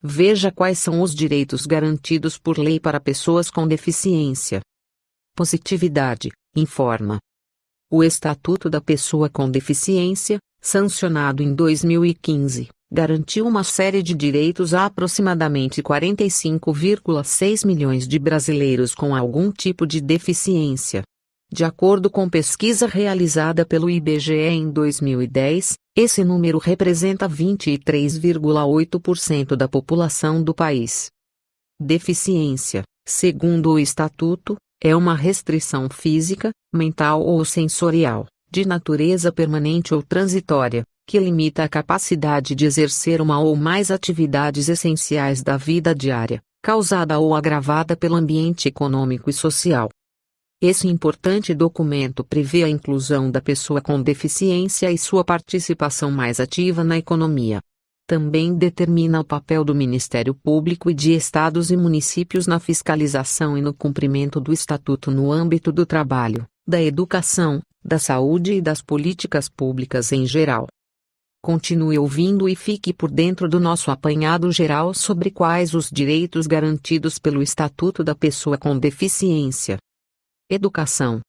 Veja quais são os direitos garantidos por lei para pessoas com deficiência. Positividade, informa. O Estatuto da Pessoa com Deficiência, sancionado em 2015, garantiu uma série de direitos a aproximadamente 45,6 milhões de brasileiros com algum tipo de deficiência. De acordo com pesquisa realizada pelo IBGE em 2010, esse número representa 23,8% da população do país. Deficiência, segundo o Estatuto, é uma restrição física, mental ou sensorial, de natureza permanente ou transitória, que limita a capacidade de exercer uma ou mais atividades essenciais da vida diária, causada ou agravada pelo ambiente econômico e social. Esse importante documento prevê a inclusão da pessoa com deficiência e sua participação mais ativa na economia. Também determina o papel do Ministério Público e de estados e municípios na fiscalização e no cumprimento do Estatuto no âmbito do trabalho, da educação, da saúde e das políticas públicas em geral. Continue ouvindo e fique por dentro do nosso apanhado geral sobre quais os direitos garantidos pelo Estatuto da Pessoa com Deficiência. Educação.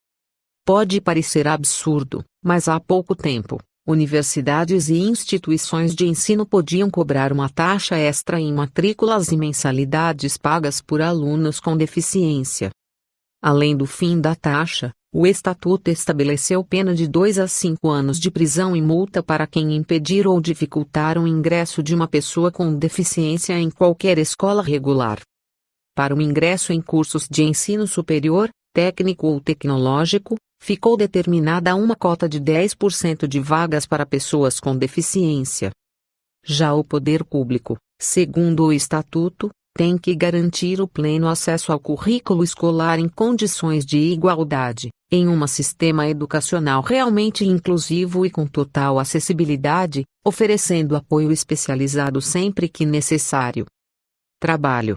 Pode parecer absurdo, mas há pouco tempo, universidades e instituições de ensino podiam cobrar uma taxa extra em matrículas e mensalidades pagas por alunos com deficiência. Além do fim da taxa, o Estatuto estabeleceu pena de 2 a 5 anos de prisão e multa para quem impedir ou dificultar o ingresso de uma pessoa com deficiência em qualquer escola regular. Para o ingresso em cursos de ensino superior, técnico ou tecnológico, ficou determinada uma cota de 10% de vagas para pessoas com deficiência. Já o poder público, segundo o Estatuto, tem que garantir o pleno acesso ao currículo escolar em condições de igualdade, em um sistema educacional realmente inclusivo e com total acessibilidade, oferecendo apoio especializado sempre que necessário. Trabalho.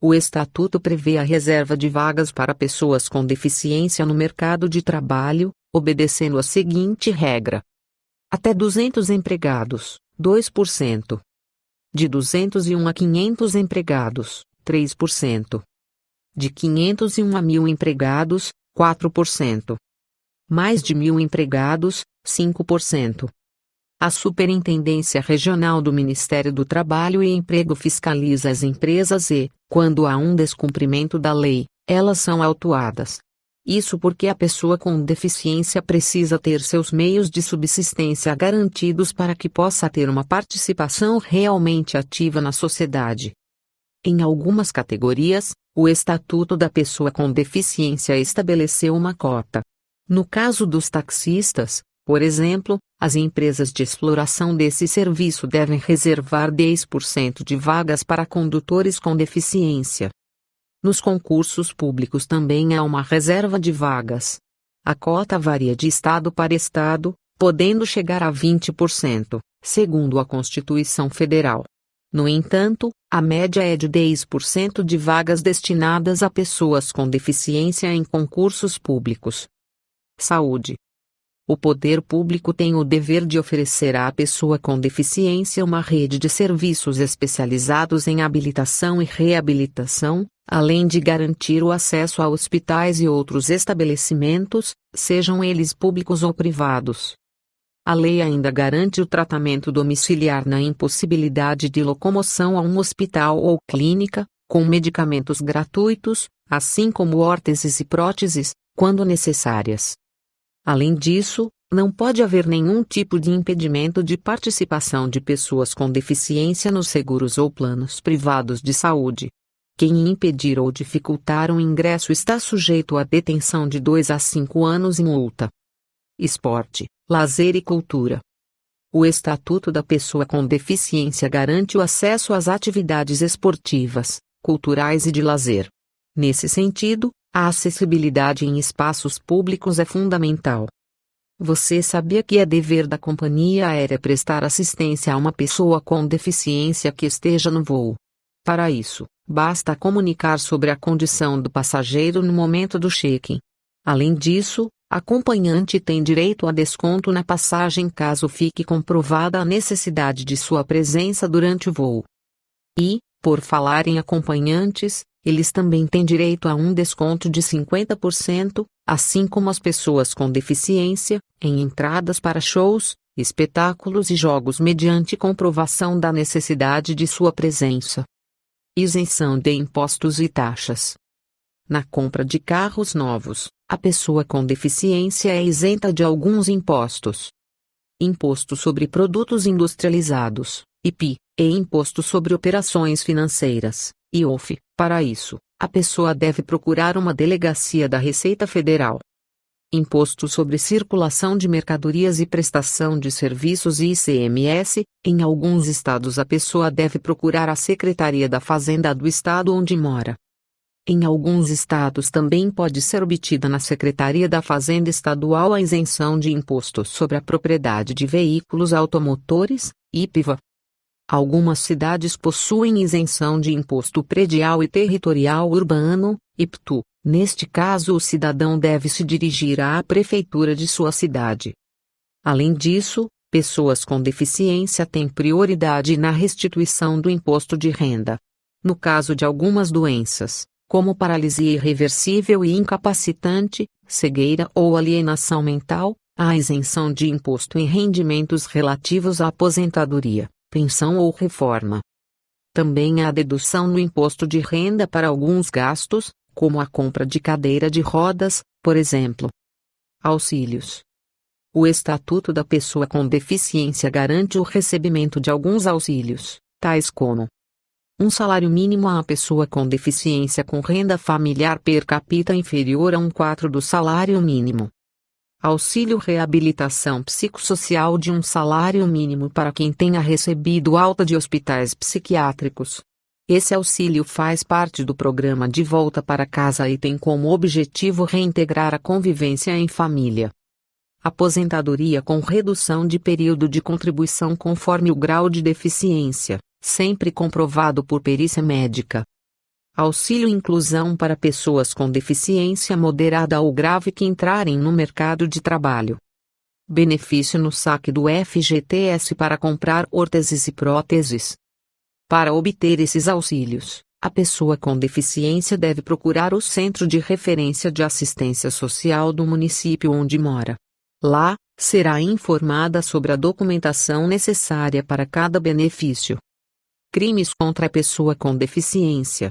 O Estatuto prevê a reserva de vagas para pessoas com deficiência no mercado de trabalho, obedecendo a seguinte regra: até 200 empregados, 2%. De 201 a 500 empregados, 3%. De 501 a 1.000 empregados, 4%. Mais de 1.000 empregados, 5%. A Superintendência Regional do Ministério do Trabalho e Emprego fiscaliza as empresas e, quando há um descumprimento da lei, elas são autuadas. Isso porque a pessoa com deficiência precisa ter seus meios de subsistência garantidos para que possa ter uma participação realmente ativa na sociedade. Em algumas categorias, o Estatuto da Pessoa com Deficiência estabeleceu uma cota. No caso dos taxistas, por exemplo, as empresas de exploração desse serviço devem reservar 10% de vagas para condutores com deficiência. Nos concursos públicos também há uma reserva de vagas. A cota varia de estado para estado, podendo chegar a 20%, segundo a Constituição Federal. No entanto, a média é de 10% de vagas destinadas a pessoas com deficiência em concursos públicos. Saúde. O poder público tem o dever de oferecer à pessoa com deficiência uma rede de serviços especializados em habilitação e reabilitação, além de garantir o acesso a hospitais e outros estabelecimentos, sejam eles públicos ou privados. A lei ainda garante o tratamento domiciliar na impossibilidade de locomoção a um hospital ou clínica, com medicamentos gratuitos, assim como órteses e próteses, quando necessárias. Além disso, não pode haver nenhum tipo de impedimento de participação de pessoas com deficiência nos seguros ou planos privados de saúde. Quem impedir ou dificultar o ingresso está sujeito a detenção de 2 a 5 anos e multa. Esporte, lazer e cultura. O Estatuto da Pessoa com Deficiência garante o acesso às atividades esportivas, culturais e de lazer. Nesse sentido, a acessibilidade em espaços públicos é fundamental. Você sabia que é dever da companhia aérea prestar assistência a uma pessoa com deficiência que esteja no voo? Para isso, basta comunicar sobre a condição do passageiro no momento do check-in. Além disso, a acompanhante tem direito a desconto na passagem caso fique comprovada a necessidade de sua presença durante o voo. E, por falar em acompanhantes, eles também têm direito a um desconto de 50%, assim como as pessoas com deficiência, em entradas para shows, espetáculos e jogos mediante comprovação da necessidade de sua presença. Isenção de impostos e taxas. Na compra de carros novos, a pessoa com deficiência é isenta de alguns impostos. Imposto sobre Produtos Industrializados, IPI, e Imposto sobre Operações Financeiras, IOF. Para isso, a pessoa deve procurar uma delegacia da Receita Federal. Imposto sobre Circulação de Mercadorias e Prestação de Serviços e ICMS, em alguns estados a pessoa deve procurar a Secretaria da Fazenda do estado onde mora. Em alguns estados também pode ser obtida na Secretaria da Fazenda Estadual a isenção de imposto sobre a propriedade de veículos automotores, IPVA. Algumas cidades possuem isenção de imposto predial e territorial urbano, IPTU. Neste caso, o cidadão deve se dirigir à prefeitura de sua cidade. Além disso, pessoas com deficiência têm prioridade na restituição do imposto de renda. No caso de algumas doenças, como paralisia irreversível e incapacitante, cegueira ou alienação mental, há isenção de imposto em rendimentos relativos à aposentadoria, pensão ou reforma. Também há dedução no imposto de renda para alguns gastos, como a compra de cadeira de rodas, por exemplo. Auxílios. O Estatuto da Pessoa com Deficiência garante o recebimento de alguns auxílios, tais como um salário mínimo à pessoa com deficiência com renda familiar per capita inferior a 1/4 do salário mínimo. Auxílio reabilitação psicossocial de um salário mínimo para quem tenha recebido alta de hospitais psiquiátricos. Esse auxílio faz parte do programa De Volta para Casa e tem como objetivo reintegrar a convivência em família. Aposentadoria com redução de período de contribuição conforme o grau de deficiência, sempre comprovado por perícia médica. Auxílio inclusão para pessoas com deficiência moderada ou grave que entrarem no mercado de trabalho. Benefício no saque do FGTS para comprar órteses e próteses. Para obter esses auxílios, a pessoa com deficiência deve procurar o Centro de Referência de Assistência Social do município onde mora. Lá, será informada sobre a documentação necessária para cada benefício. Crimes contra a pessoa com deficiência.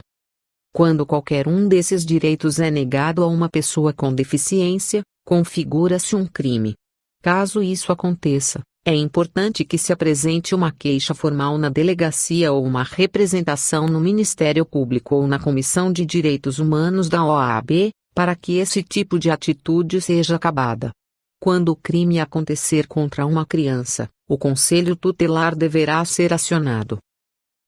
Quando qualquer um desses direitos é negado a uma pessoa com deficiência, configura-se um crime. Caso isso aconteça, é importante que se apresente uma queixa formal na delegacia ou uma representação no Ministério Público ou na Comissão de Direitos Humanos da OAB, para que esse tipo de atitude seja acabada. Quando o crime acontecer contra uma criança, o Conselho Tutelar deverá ser acionado.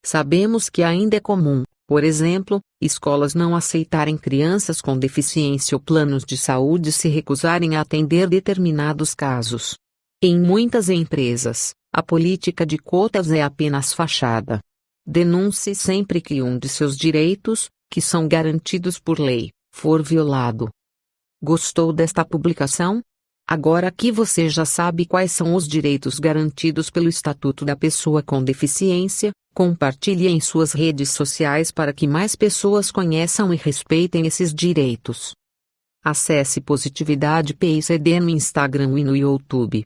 Sabemos que ainda é comum, por exemplo, escolas não aceitarem crianças com deficiência ou planos de saúde se recusarem a atender determinados casos. Em muitas empresas, a política de cotas é apenas fachada. Denuncie sempre que um de seus direitos, que são garantidos por lei, for violado. Gostou desta publicação? Agora que você já sabe quais são os direitos garantidos pelo Estatuto da Pessoa com Deficiência, compartilhe em suas redes sociais para que mais pessoas conheçam e respeitem esses direitos. Acesse Positividade PICD no Instagram e no YouTube.